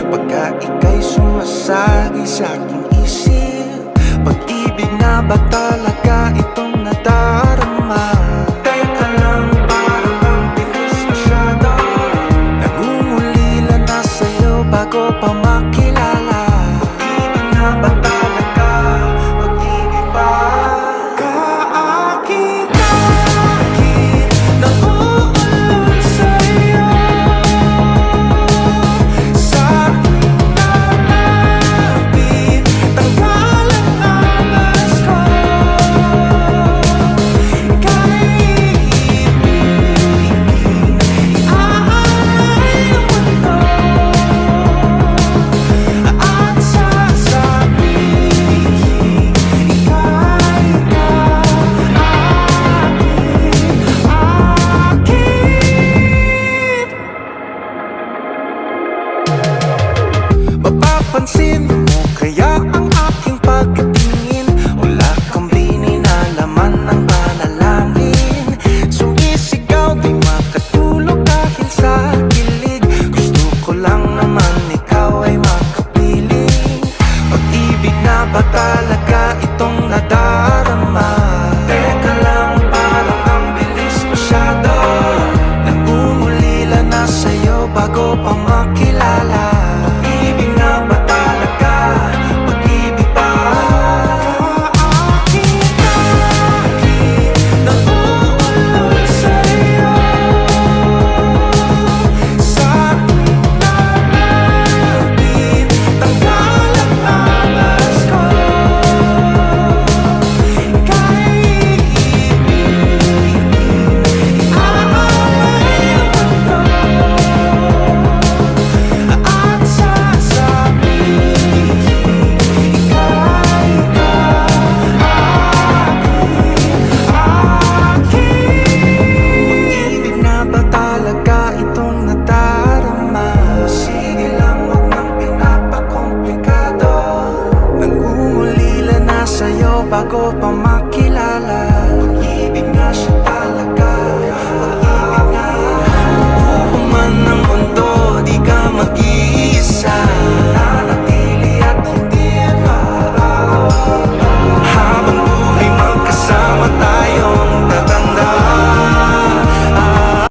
Pagka ika'y sumasagi sa aking isip, pag-ibig na ba talaga itong nadarama? Kaya ka lang parang ang bilis masyado, nangungulila na sa'yo bago pa makilala. Pag-ibig na ba talaga? Pag-ibig ba? Kaakit-akit na uulog sa'yo, sa'king lalapit, tanggalan ang angas ko. Ika'y iibigin, iaalay ang mundo, at sasabihin ika'y kaakit-akit. Mapapansin